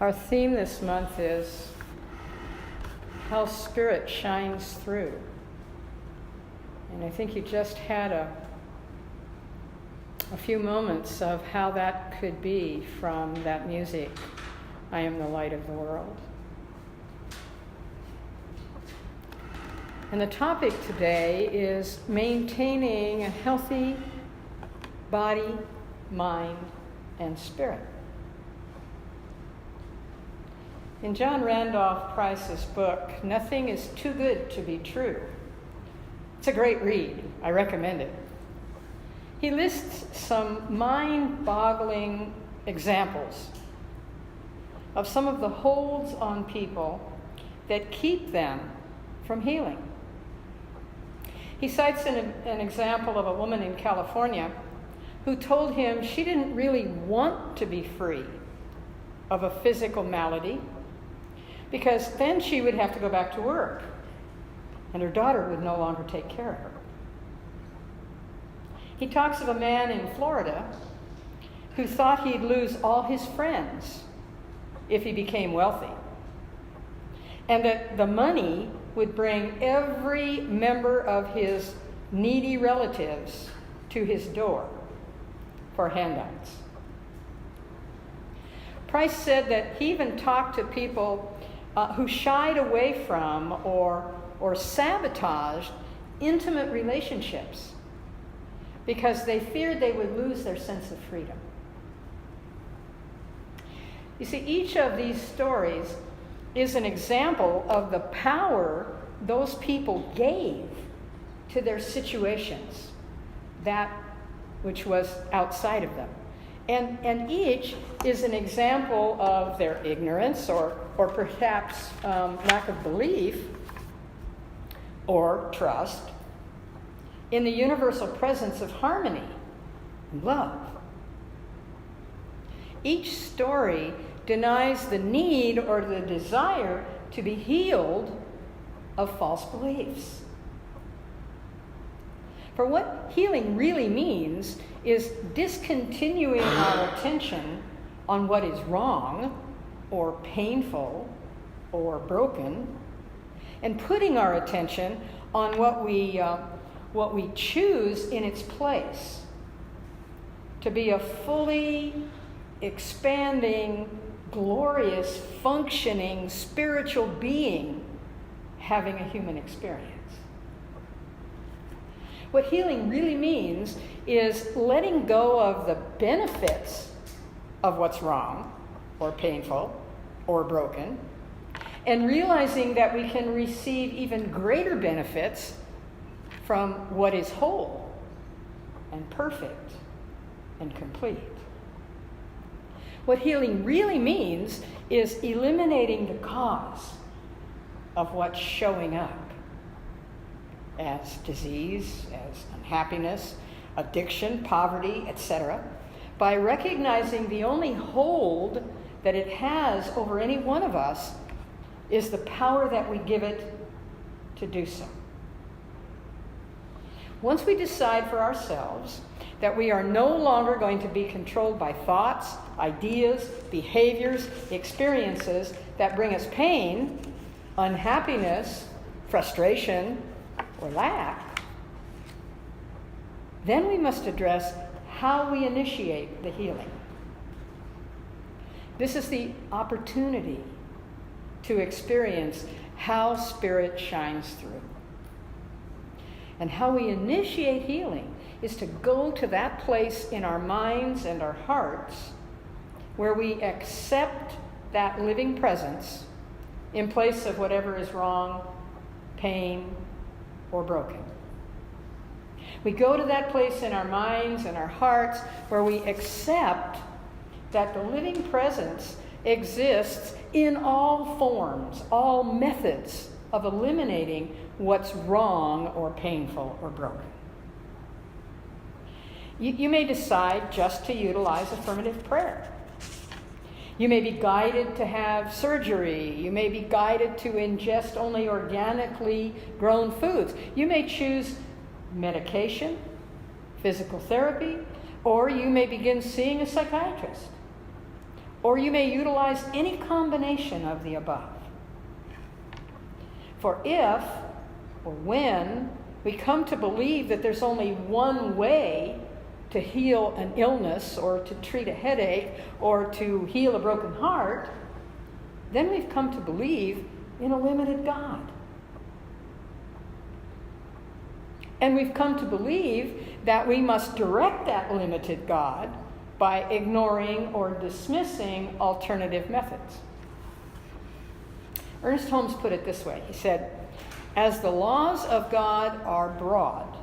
Our theme this month is how Spirit shines through. And I think you just had a few moments of how that could be from that music, I Am the Light of the World. And the topic today is maintaining a healthy body, mind, and spirit. In John Randolph Price's book, Nothing is Too Good to Be True, it's a great read. I recommend it. He lists some mind-boggling examples of some of the holds on people that keep them from healing. He cites an example of a woman in California who told him she didn't really want to be free of a physical malady because then she would have to go back to work and her daughter would no longer take care of her. He talks of a man in Florida who thought he'd lose all his friends if he became wealthy, and that the money would bring every member of his needy relatives to his door for handouts. Price said that he even talked to people who shied away from or sabotaged intimate relationships because they feared they would lose their sense of freedom. You see, each of these stories is an example of the power those people gave to their situations, that which was outside of them. And each is an example of their ignorance or perhaps lack of belief or trust in the universal presence of harmony and love. Each story denies the need or the desire to be healed of false beliefs. For what healing really means is discontinuing our attention on what is wrong or painful or broken and putting our attention on what we choose in its place to be a fully expanding, glorious, functioning, spiritual being having a human experience. What healing really means is letting go of the benefits of what's wrong or painful or broken and realizing that we can receive even greater benefits from what is whole and perfect and complete. What healing really means is eliminating the cause of what's showing up as disease, as unhappiness, addiction, poverty, etc., by recognizing the only hold that it has over any one of us is the power that we give it to do so. Once we decide for ourselves that we are no longer going to be controlled by thoughts, ideas, behaviors, experiences that bring us pain, unhappiness, frustration, or lack, then we must address how we initiate the healing. This is the opportunity to experience how Spirit shines through. And how we initiate healing is to go to that place in our minds and our hearts where we accept that living presence in place of whatever is wrong, pain, or broken. We go to that place in our minds and our hearts where we accept that the living presence exists in all forms, all methods of eliminating what's wrong or painful or broken. You may decide just to utilize affirmative prayer. You may be guided to have surgery. You may be guided to ingest only organically grown foods. You may choose medication, physical therapy, or you may begin seeing a psychiatrist. or you may utilize any combination of the above. For if or when we come to believe that there's only one way to heal an illness or to treat a headache or to heal a broken heart, then we've come to believe in a limited God. And we've come to believe that we must direct that limited God by ignoring or dismissing alternative methods. Ernest Holmes put it this way. He said, "As the laws of God are broad,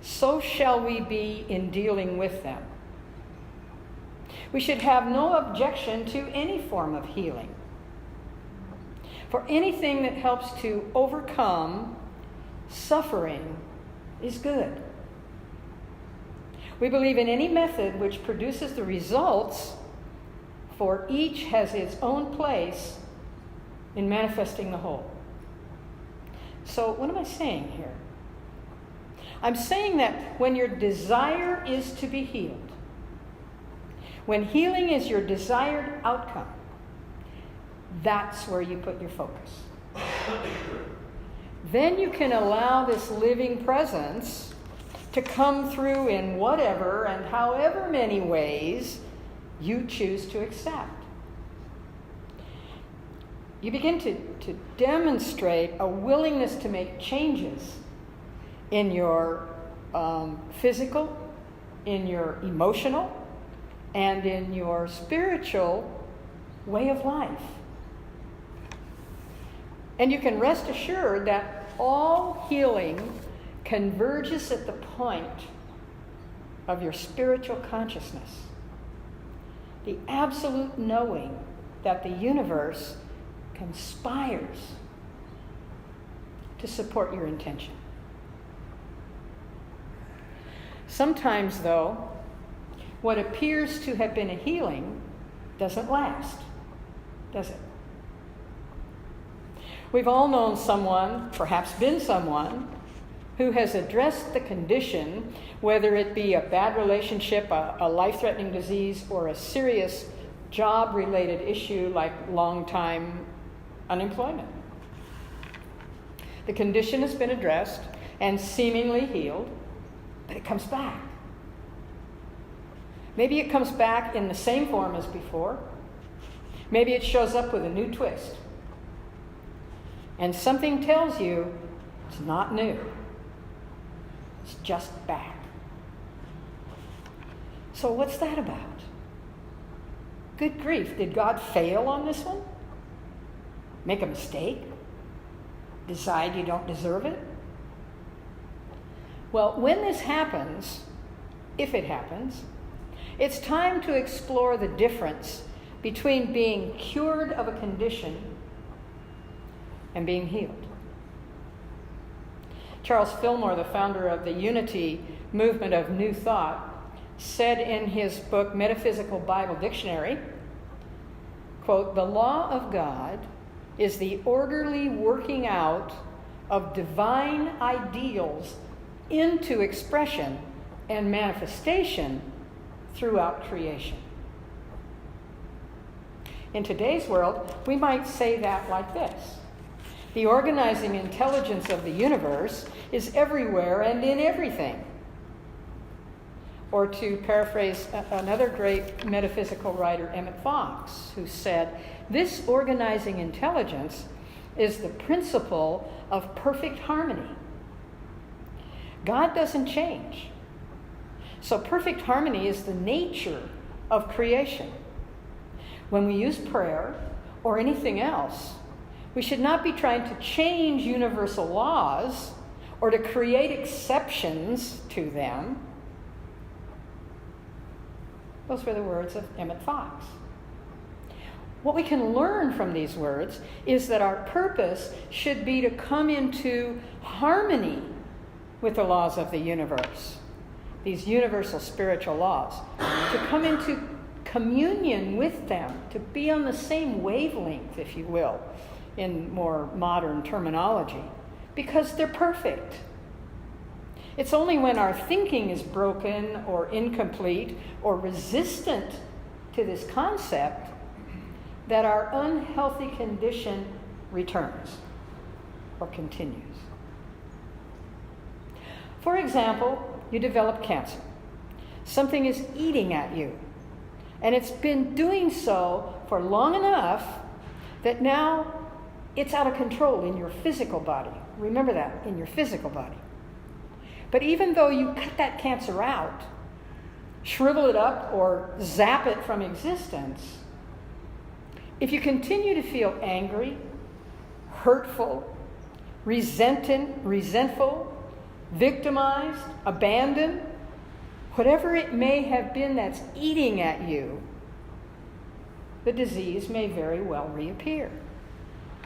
so shall we be in dealing with them. We should have no objection to any form of healing. For anything that helps to overcome suffering is good. We believe in any method which produces the results, for each has its own place in manifesting the whole." So what am I saying here? I'm saying that when your desire is to be healed, when healing is your desired outcome, that's where you put your focus. Then you can allow this living presence to come through in whatever and however many ways you choose to accept. You begin to demonstrate a willingness to make changes in your physical, in your emotional, and in your spiritual way of life. And you can rest assured that all healing converges at the point of your spiritual consciousness, the absolute knowing that the universe conspires to support your intention. Sometimes, though, what appears to have been a healing doesn't last, does it? We've all known someone, perhaps been someone, who has addressed the condition, whether it be a bad relationship, a life-threatening disease, or a serious job-related issue like long-time unemployment. The condition has been addressed and seemingly healed, but it comes back. Maybe it comes back in the same form as before. Maybe it shows up with a new twist. And something tells you it's not new. It's just back. So what's that about? Good grief, did God fail on this one? Make a mistake? Decide you don't deserve it? Well, when this happens, if it happens, it's time to explore the difference between being cured of a condition and being healed. Charles Fillmore, the founder of the Unity movement of New Thought, said in his book, Metaphysical Bible Dictionary, quote, "The law of God is the orderly working out of divine ideals into expression and manifestation throughout creation." In today's world, we might say that like this: the organizing intelligence of the universe is everywhere and in everything. Or to paraphrase another great metaphysical writer, Emmett Fox, who said, "This organizing intelligence is the principle of perfect harmony. God doesn't change. So perfect harmony is the nature of creation. When we use prayer or anything else, we should not be trying to change universal laws or to create exceptions to them." Those were the words of Emmett Fox. What we can learn from these words is that our purpose should be to come into harmony with the laws of the universe, these universal spiritual laws, to come into communion with them, to be on the same wavelength, if you will, in more modern terminology, because they're perfect. It's only when our thinking is broken or incomplete or resistant to this concept that our unhealthy condition returns or continues. For example, you develop cancer. Something is eating at you, and it's been doing so for long enough that now it's out of control in your physical body. Remember that, in your physical body. But even though you cut that cancer out, shrivel it up, or zap it from existence, if you continue to feel angry, hurtful, resentful, victimized, abandoned, whatever it may have been that's eating at you, the disease may very well reappear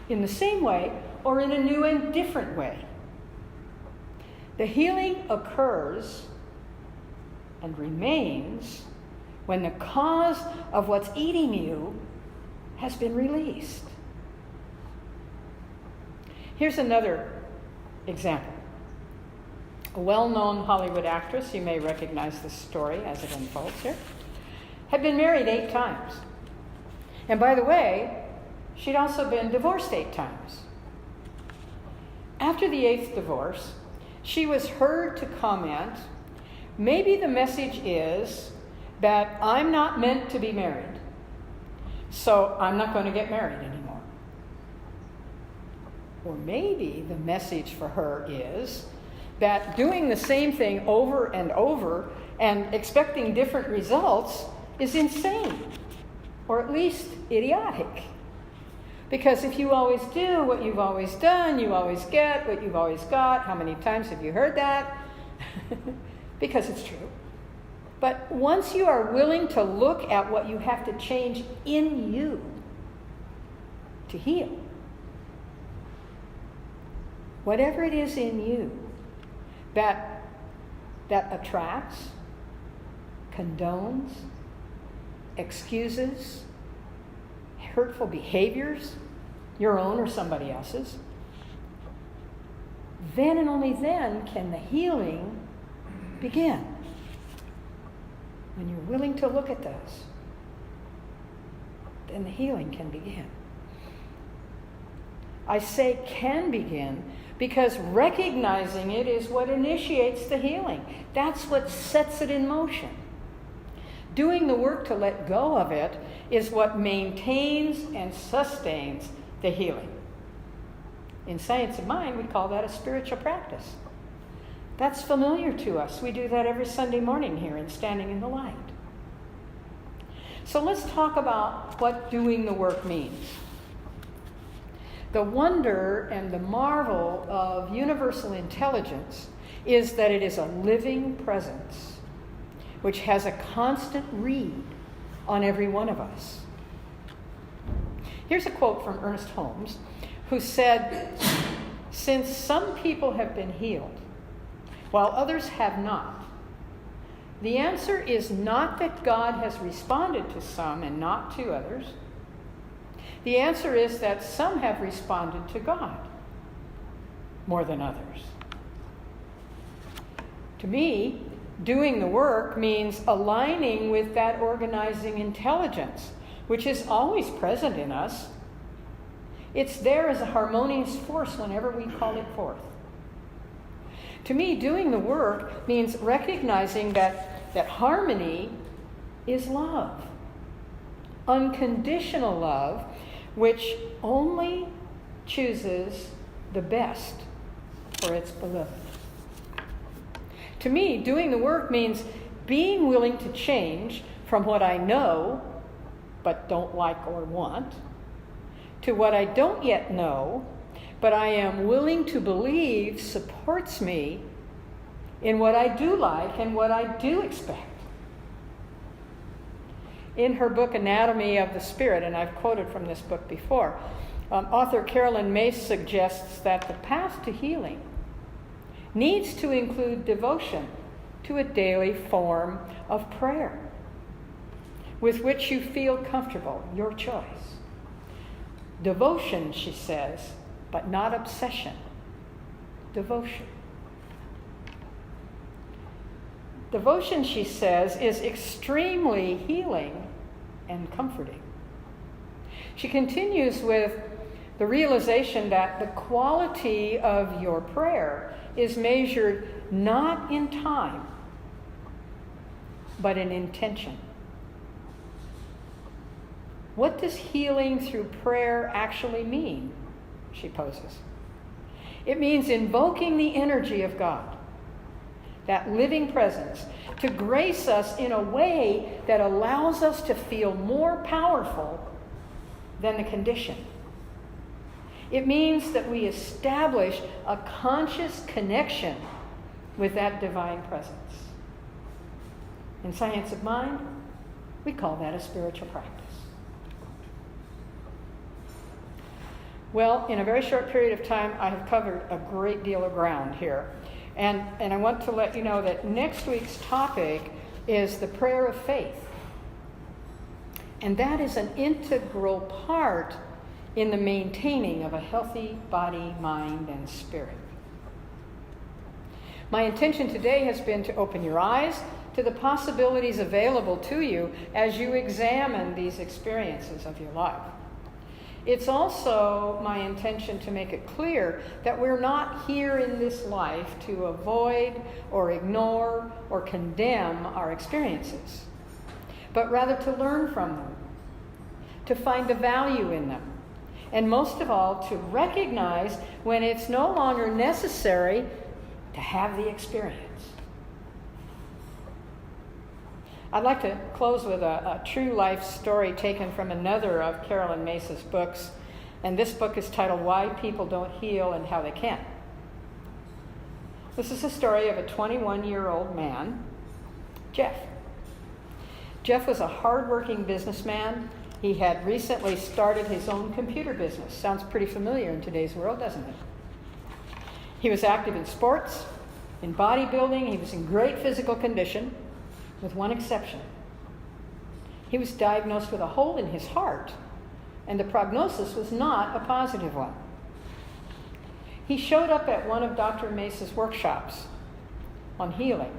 in the same way or in a new and different way. The healing occurs and remains when the cause of what's eating you has been released. Here's another example. A well-known Hollywood actress, you may recognize this story as it unfolds here, had been married 8 times. And by the way, she'd also been divorced 8 times. After the 8th divorce, she was heard to comment, maybe the message is that I'm not meant to be married, so I'm not going to get married anymore. Or maybe the message for her is that doing the same thing over and over and expecting different results is insane, or at least idiotic. Because if you always do what you've always done, you always get what you've always got. How many times have you heard that? Because it's true. But once you are willing to look at what you have to change in you to heal, whatever it is in you that attracts, condones, excuses hurtful behaviors, your own or somebody else's, then and only then can the healing begin. When you're willing to look at those, then the healing can begin. I say can begin because recognizing it is what initiates the healing. That's what sets it in motion. Doing the work to let go of it is what maintains and sustains the healing. In Science of Mind, we call that a spiritual practice. That's familiar to us. We do that every Sunday morning here in Standing in the Light. So let's talk about what doing the work means. The wonder and the marvel of universal intelligence is that it is a living presence which has a constant read on every one of us. Here's a quote from Ernest Holmes, who said, "Since some people have been healed, while others have not, the answer is not that God has responded to some and not to others. The answer is that some have responded to God more than others." To me, doing the work means aligning with that organizing intelligence, which is always present in us. It's there as a harmonious force whenever we call it forth. To me, doing the work means recognizing that harmony is love. Unconditional love, which only chooses the best for its beloved. To me, doing the work means being willing to change from what I know but don't like or want to what I don't yet know but I am willing to believe supports me in what I do like and what I do expect. In her book, Anatomy of the Spirit, and I've quoted from this book before, author Carolyn Mace suggests that the path to healing needs to include devotion to a daily form of prayer with which you feel comfortable, your choice. Devotion, she says, but not obsession. Devotion. Devotion, she says, is extremely healing and comforting. She continues with the realization that the quality of your prayer is measured not in time, but in intention. What does healing through prayer actually mean? She poses. It means invoking the energy of God, that living presence, to grace us in a way that allows us to feel more powerful than the condition. It means that we establish a conscious connection with that divine presence. In science of mind, we call that a spiritual practice. Well, in a very short period of time, I have covered a great deal of ground here. And I want to let you know that next week's topic is the prayer of faith. And that is an integral part in the maintaining of a healthy body, mind, and spirit. My intention today has been to open your eyes to the possibilities available to you as you examine these experiences of your life. It's also my intention to make it clear that we're not here in this life to avoid or ignore or condemn our experiences, but rather to learn from them, to find the value in them, and most of all, to recognize when it's no longer necessary to have the experience. I'd like to close with a true life story taken from another of Carolyn Mace's books, and this book is titled Why People Don't Heal and How They Can. This is the story of a 21-year-old man, Jeff. Jeff was a hard-working businessman. He had recently started his own computer business. Sounds pretty familiar in today's world, doesn't it? He was active in sports, in bodybuilding. He was in great physical condition, with one exception. He was diagnosed with a hole in his heart, and the prognosis was not a positive one. He showed up at one of Dr. Mace's workshops on healing,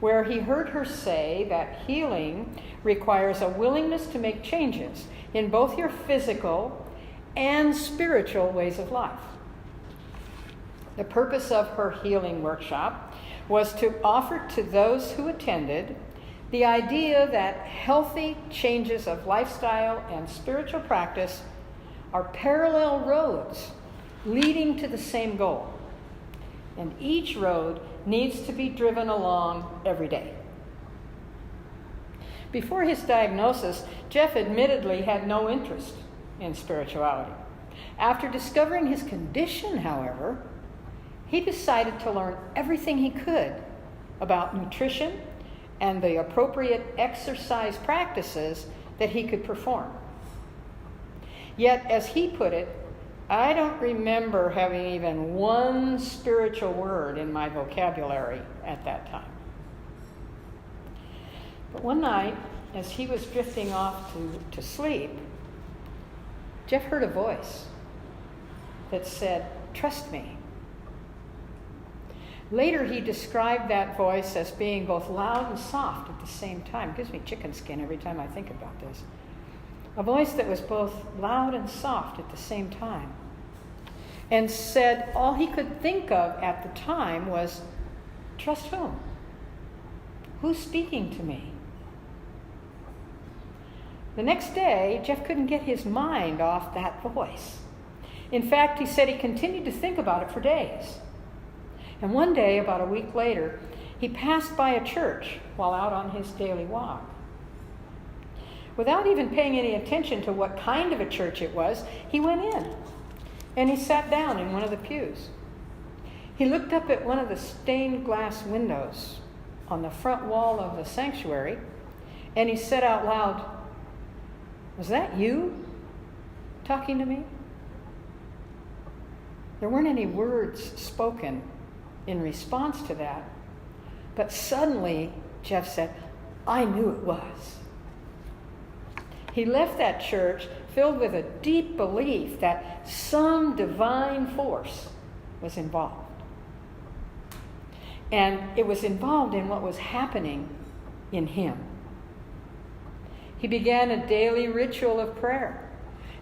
where he heard her say that healing requires a willingness to make changes in both your physical and spiritual ways of life. The purpose of her healing workshop was to offer to those who attended the idea that healthy changes of lifestyle and spiritual practice are parallel roads leading to the same goal. And each road needs to be driven along every day. Before his diagnosis, Jeff admittedly had no interest in spirituality. After discovering his condition, however, he decided to learn everything he could about nutrition and the appropriate exercise practices that he could perform. Yet, as he put it, I don't remember having even one spiritual word in my vocabulary at that time. But one night, as he was drifting off to sleep, Jeff heard a voice that said, "Trust me." Later, he described that voice as being both loud and soft at the same time. It gives me chicken skin every time I think about this. A voice that was both loud and soft at the same time. And said all he could think of at the time was, "Trust whom? Who's speaking to me?" The next day, Jeff couldn't get his mind off that voice. In fact, he said he continued to think about it for days. And one day, about a week later, he passed by a church while out on his daily walk. Without even paying any attention to what kind of a church it was, he went in and he sat down in one of the pews. He looked up at one of the stained glass windows on the front wall of the sanctuary, and he said out loud, "Was that you talking to me?" There weren't any words spoken in response to that, but suddenly Jeff said, "I knew it was." He left that church filled with a deep belief that some divine force was involved. And it was involved in what was happening in him. He began a daily ritual of prayer,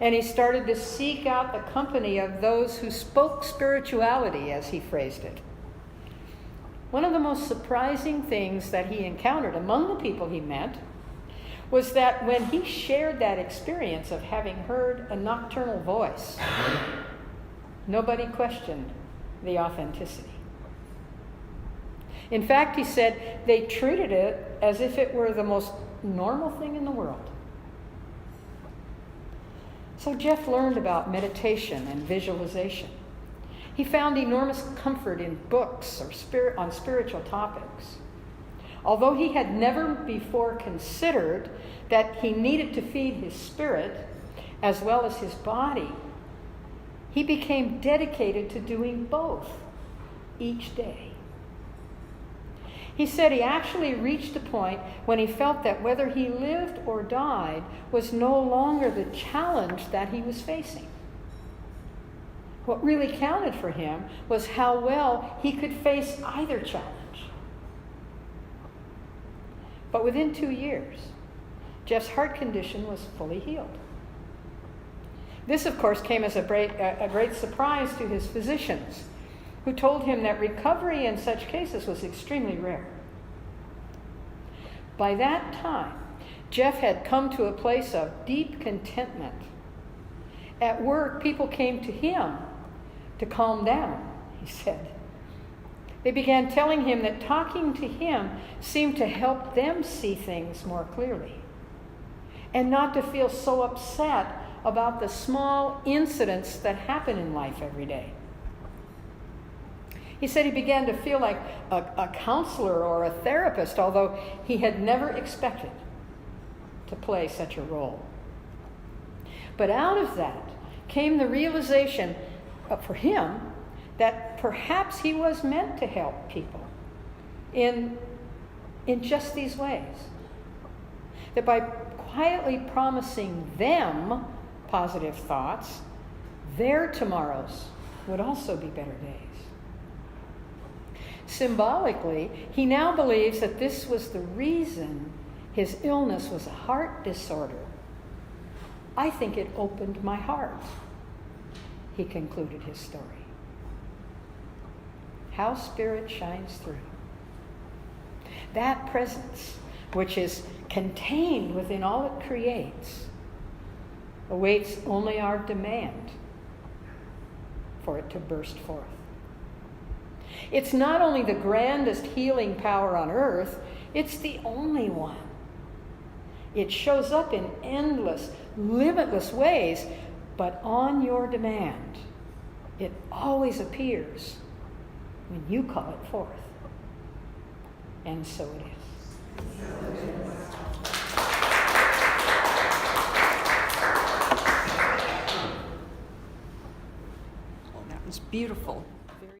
and he started to seek out the company of those who spoke spirituality, as he phrased it. One of the most surprising things that he encountered among the people he met was that when he shared that experience of having heard a nocturnal voice, nobody questioned the authenticity. In fact, he said they treated it as if it were the most normal thing in the world. So Jeff learned about meditation and visualization. He found enormous comfort in books or on spiritual topics. Although he had never before considered that he needed to feed his spirit as well as his body, he became dedicated to doing both each day. He said he actually reached a point when he felt that whether he lived or died was no longer the challenge that he was facing. What really counted for him was how well he could face either challenge. But within 2 years, Jeff's heart condition was fully healed. This, of course, came as a great surprise to his physicians, who told him that recovery in such cases was extremely rare. By that time, Jeff had come to a place of deep contentment. At work, people came to him to calm down, he said. They began telling him that talking to him seemed to help them see things more clearly, and not to feel so upset about the small incidents that happen in life every day. He said he began to feel like a counselor or a therapist, although he had never expected to play such a role. But out of that came the realization for him that perhaps he was meant to help people in just these ways. That by quietly promising them positive thoughts, their tomorrows would also be better days. Symbolically, he now believes that this was the reason his illness was a heart disorder. I think it opened my heart, he concluded his story. How spirit shines through. That presence, which is contained within all it creates, awaits only our demand for it to burst forth. It's not only the grandest healing power on earth, it's the only one. It shows up in endless, limitless ways, but on your demand, it always appears when you call it forth. And so it is. Well, that was beautiful.